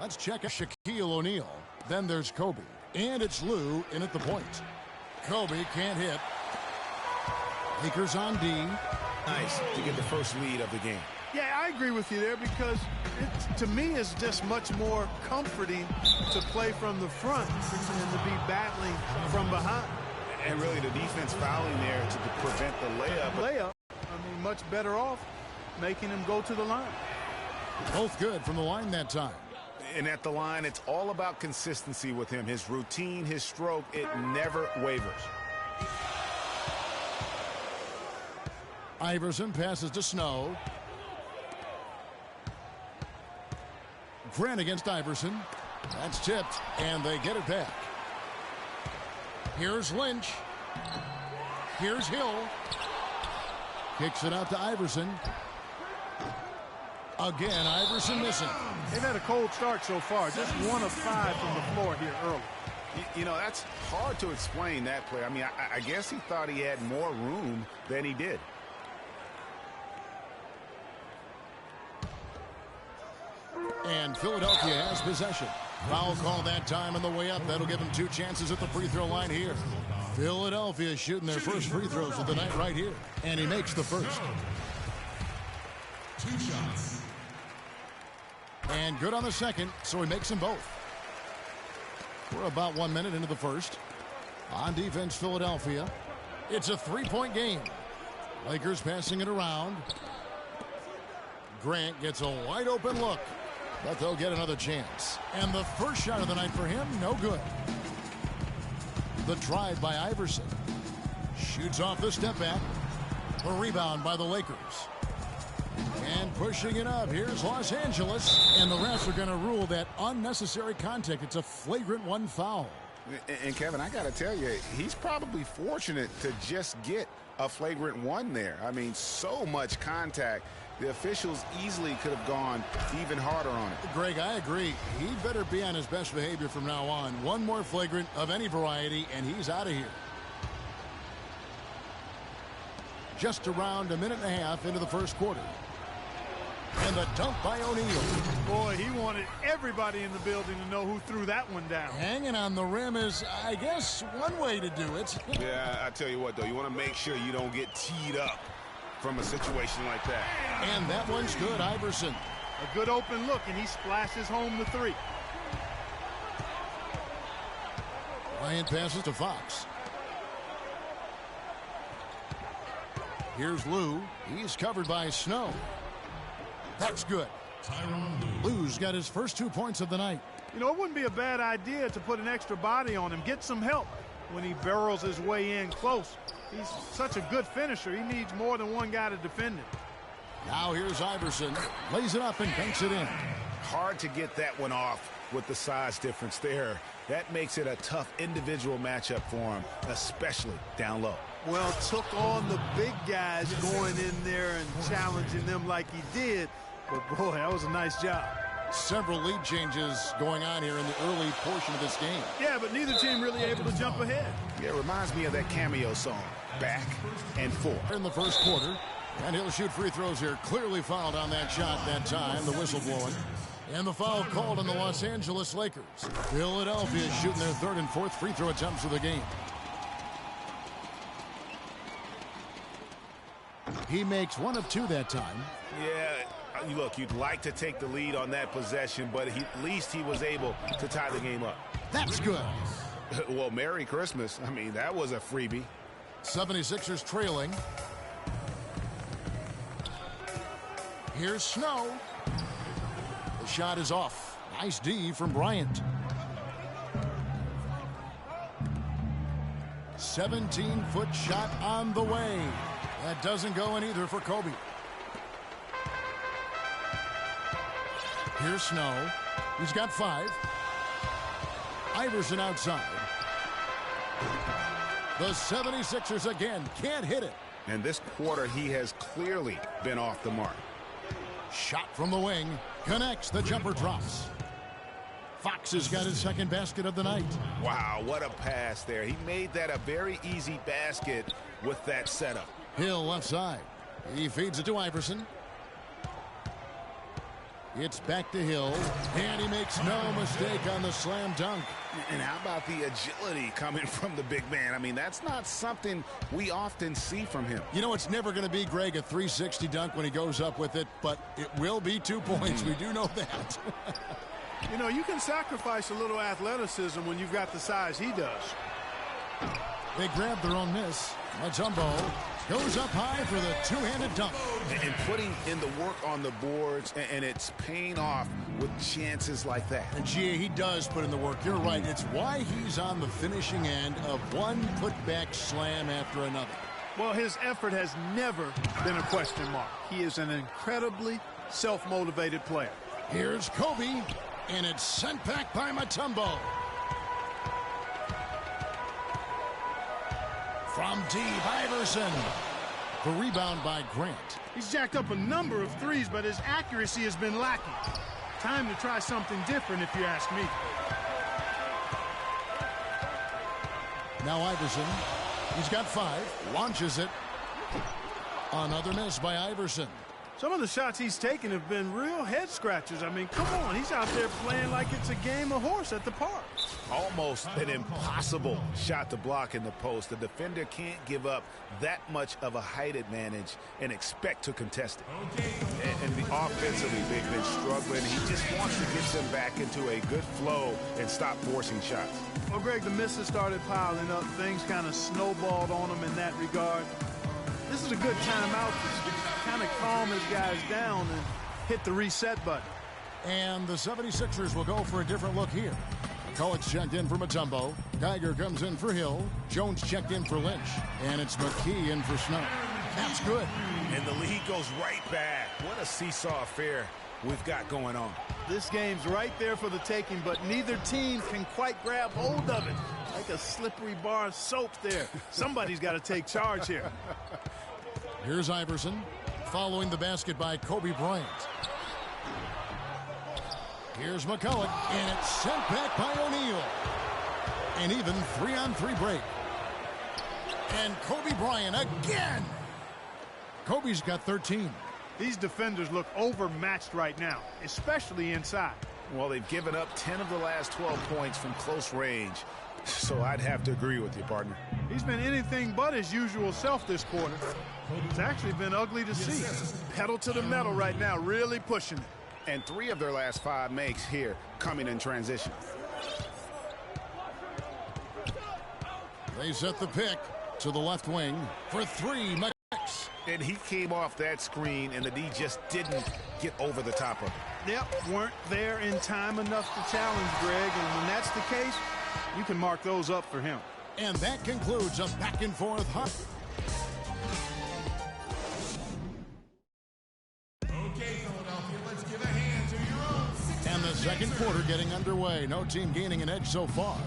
Let's check out Shaquille O'Neal. Then there's Kobe. And it's Lou in at the point. Kobe can't hit. Lakers on D. Nice to get the first lead of the game. Yeah, I agree with you there because to me it's just much more comforting to play from the front than to be battling from behind. And really the defense fouling there to prevent the layup. I mean, much better off making him go to the line. Both good from the line that time. And at the line, it's all about consistency with him. His routine, his stroke, it never wavers. Iverson passes to Snow. Grant against Iverson. That's tipped, and they get it back. Here's Lynch. Here's Hill. Kicks it out to Iverson. Again, Iverson missing. They've had a cold start so far. Just 1 of 5 from the floor here early. You know, that's hard to explain that play. I mean, I guess he thought he had more room than he did. And Philadelphia has possession. Foul call that time on the way up. That'll give him 2 chances at the free throw line here. Philadelphia shooting their first free throws of the night right here. And he makes the first. 2 shots. And good on the second, so he makes them both. We're about 1 minute into the first. On defense, Philadelphia. It's a 3-point game. Lakers passing it around. Grant gets a wide open look, but they'll get another chance. And the first shot of the night for him, no good. The drive by Iverson. Shoots off the step back. A rebound by the Lakers. And pushing it up, here's Los Angeles. And the refs are going to rule that unnecessary contact. It's a flagrant 1 foul. And Kevin, I got to tell you, he's probably fortunate to just get a flagrant 1 there. I mean, so much contact. The officials easily could have gone even harder on it. Greg, I agree. He better be on his best behavior from now on. One more flagrant of any variety, and he's out of here. Just around a minute and a half into the first quarter. And the dunk by O'Neal. Boy, he wanted everybody in the building to know who threw that one down. Hanging on the rim is, I guess, one way to do it. Yeah, I tell you what, though, you want to make sure you don't get teed up from a situation like that. And that one's good, Iverson. A good open look, and he splashes home the 3. Bryant passes to Fox. Here's Lou. He's covered by Snow. That's good. Lou's got his first 2 points of the night. You know, it wouldn't be a bad idea to put an extra body on him, get some help when he barrels his way in close. He's such a good finisher. He needs more than one guy to defend him. Now here's Iverson. Lays it up and banks it in. Hard to get that one off with the size difference there. That makes it a tough individual matchup for him, especially down low. Well, took on the big guys going in there and challenging them like he did. But, boy, that was a nice job. Several lead changes going on here in the early portion of this game. Yeah, but neither team really able to jump ahead. Yeah, it reminds me of that cameo song, Back and Forth. In the first quarter, and he'll shoot free throws here. Clearly fouled on that shot that time, the whistle blowing. And the foul called on the Los Angeles Lakers. Philadelphia shooting their 3rd and 4th free throw attempts of the game. He makes 1 of 2 that time. Yeah, look, you'd like to take the lead on that possession, but at least he was able to tie the game up. That's good. Well, Merry Christmas. I mean, that was a freebie. 76ers trailing. Here's Snow. The shot is off. Nice D from Bryant. 17-foot shot on the way. That doesn't go in either for Kobe. Here's Snow. He's got 5. Iverson outside. The 76ers again can't hit it. And this quarter, he has clearly been off the mark. Shot from the wing. Connects. The jumper drops. Fox has got his 2nd basket of the night. Wow, what a pass there. He made that a very easy basket with that setup. Hill left side. He feeds it to Iverson. It's back to Hill, and he makes no mistake on the slam dunk. And how about the agility coming from the big man? I mean, that's not something we often see from him. You know, it's never going to be, Greg, a 360 dunk when he goes up with it, but it will be 2 points. We do know that. You know, you can sacrifice a little athleticism when you've got the size he does. They grab their own miss. Mutombo goes up high for the two-handed dunk. And putting in the work on the boards, and it's paying off with chances like that. And G.A., he does put in the work. You're right. It's why he's on the finishing end of one putback slam after another. Well, his effort has never been a question mark. He is an incredibly self-motivated player. Here's Kobe, and it's sent back by Mutombo. From deep, Iverson. The rebound by Grant. He's jacked up a number of threes, but his accuracy has been lacking. Time to try something different, if you ask me. Now Iverson. He's got 5. Launches it. Another miss by Iverson. Some of the shots he's taken have been real head scratchers. I mean, come on. He's out there playing like it's a game of horse at the park. Almost an impossible shot to block in the post. The defender can't give up that much of a height advantage and expect to contest it. And the offensively, they've been struggling. He just wants to get them back into a good flow and stop forcing shots. Well, Greg, the misses started piling up. Things kind of snowballed on him in that regard. This is a good timeout to kind of calm his guys down and hit the reset button. And the 76ers will go for a different look here. McCulloch's checked in for Mutombo. Geiger comes in for Hill. Jones checked in for Lynch. And it's McKee in for Snow. That's good. And the lead goes right back. What a seesaw affair we've got going on. This game's right there for the taking, but neither team can quite grab hold of it. Like a slippery bar of soap there. Somebody's got to take charge here. Here's Iverson. Following the basket by Kobe Bryant. Here's McCulloch, and it's sent back by O'Neal. An even 3-on-3 break. And Kobe Bryant again. Kobe's got 13. These defenders look overmatched right now, especially inside. Well, they've given up 10 of the last 12 points from close range. So I'd have to agree with you, partner. He's been anything but his usual self this quarter. It's actually been ugly to see. Pedal to the metal right now, really pushing it. And 3 of their last 5 makes here coming in transition. They set the pick to the left wing for 3. Max. And he came off that screen, and the D just didn't get over the top of it. Yep, weren't there in time enough to challenge Greg, and when that's the case, you can mark those up for him. And that concludes a back-and-forth hunt. Okay, Philadelphia, let's give a hand to your own. And the second quarter getting underway. No team gaining an edge so far.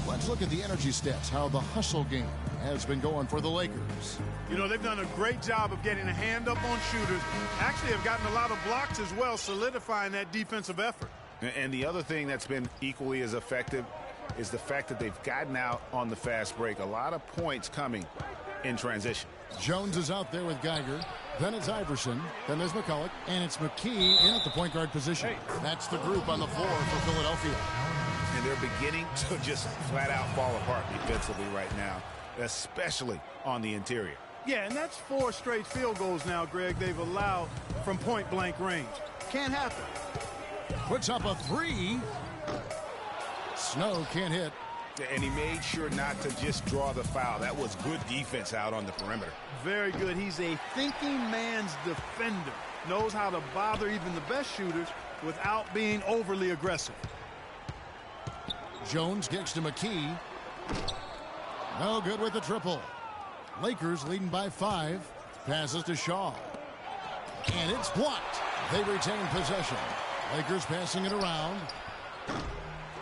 Let's look at the energy stats, how the hustle game has been going for the Lakers. You know, they've done a great job of getting a hand up on shooters. Actually have gotten a lot of blocks as well, solidifying that defensive effort. And the other thing that's been equally as effective is the fact that they've gotten out on the fast break. A lot of points coming in transition. Jones is out there with Geiger. Then it's Iverson. Then there's McCulloch. And it's McKee in at the point guard position. That's the group on the floor for Philadelphia. And they're beginning to just flat out fall apart defensively right now, especially on the interior. Yeah, and that's 4 straight field goals now, Greg, they've allowed from point-blank range. Can't happen. Puts up a 3. Snow can't hit. And he made sure not to just draw the foul. That was good defense out on the perimeter. Very good. He's a thinking man's defender. Knows how to bother even the best shooters without being overly aggressive. Jones kicks to McKee. No good with the triple. Lakers leading by 5. Passes to Shaw. And it's blocked. They retain possession. Lakers passing it around.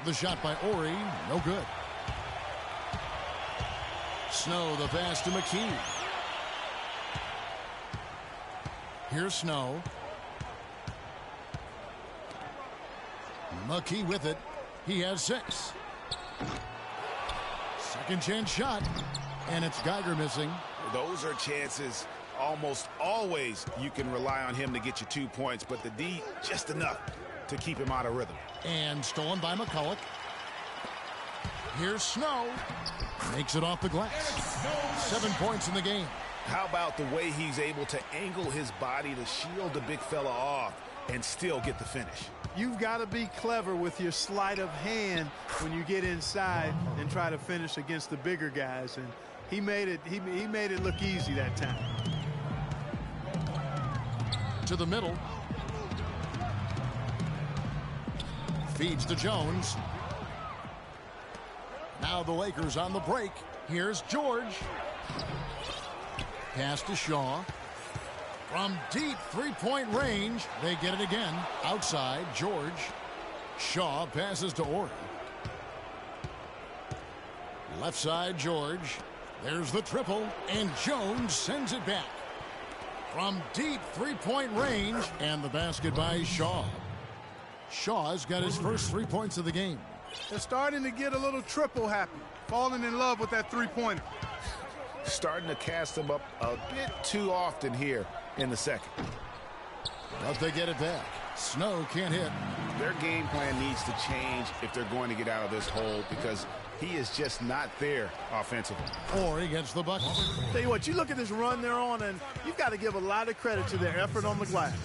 The shot by Ori, no good. Snow, the pass to McKee. Here's Snow. McKee with it. He has 6. Second chance shot. And it's Geiger missing. Those are chances almost always you can rely on him to get you 2 points, but the D just enough to keep him out of rhythm. And stolen by McCulloch. Here's Snow. Makes it off the glass. 7 points in the game. How about the way he's able to angle his body to shield the big fella off and still get the finish? You've got to be clever with your sleight of hand when you get inside and try to finish against the bigger guys. And he made it look easy that time. To the middle. Feeds to Jones. Now the Lakers on the break. Here's George. Pass to Shaw. From deep three-point range, they get it again. Outside, George. Shaw passes to Ori. Left side, George. There's the triple, and Jones sends it back. From deep three-point range, and the basket by Shaw. Shaw's got his first 3 points of the game. They're starting to get a little triple happy, falling in love with that three-pointer. Starting to cast him up a bit too often here in the second. But they get it back. Snow can't hit. Their game plan needs to change if they're going to get out of this hole, because he is just not there offensively. Ori gets the bucket. Tell you what, you look at this run they're on, and you've got to give a lot of credit to their effort on the glass.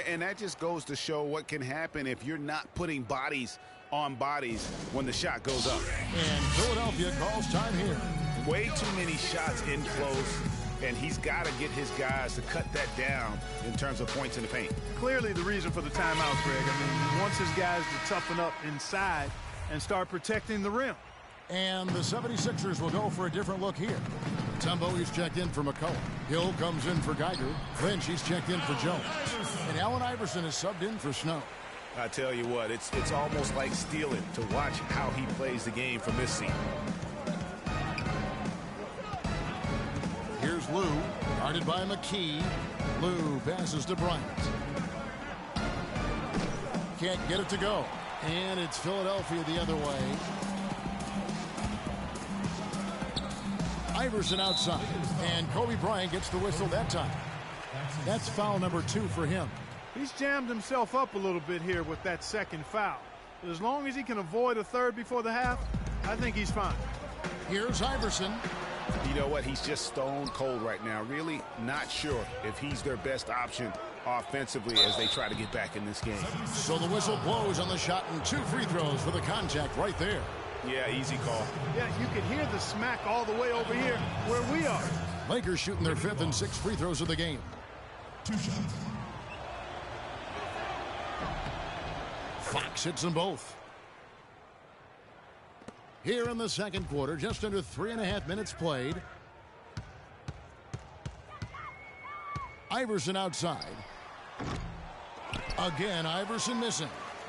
And that just goes to show what can happen if you're not putting bodies on bodies when the shot goes up. And Philadelphia calls time here. Way too many shots in close, and he's got to get his guys to cut that down in terms of points in the paint. Clearly the reason for the timeout, Greg. I mean, he wants his guys to toughen up inside and start protecting the rim. And the 76ers will go for a different look here. Tumbo, he's checked in for McCulloch. Hill comes in for Geiger. Lynch, he's checked in for Jones. And Allen Iverson is subbed in for Snow. I tell you what, it's almost like stealing to watch how he plays the game from this seat. Here's Lou, guarded by McKee. Lou passes to Bryant. Can't get it to go. And it's Philadelphia the other way. Iverson outside. And Kobe Bryant gets the whistle that time. That's foul number 2 for him. He's jammed himself up a little bit here with that second foul. But as long as he can avoid a third before the half, I think he's fine. Here's Iverson. You know what? He's just stone cold right now. Really not sure if he's their best option offensively as they try to get back in this game. So the whistle blows on the shot, and 2 free throws for the contact right there. Yeah, easy call. Yeah, you can hear the smack all the way over here where we are. Lakers shooting their 5th and 6th free throws of the game. 2 shots. Fox hits them both. Here in the second quarter, just under 3.5 minutes played. Iverson outside. Again, Iverson missing.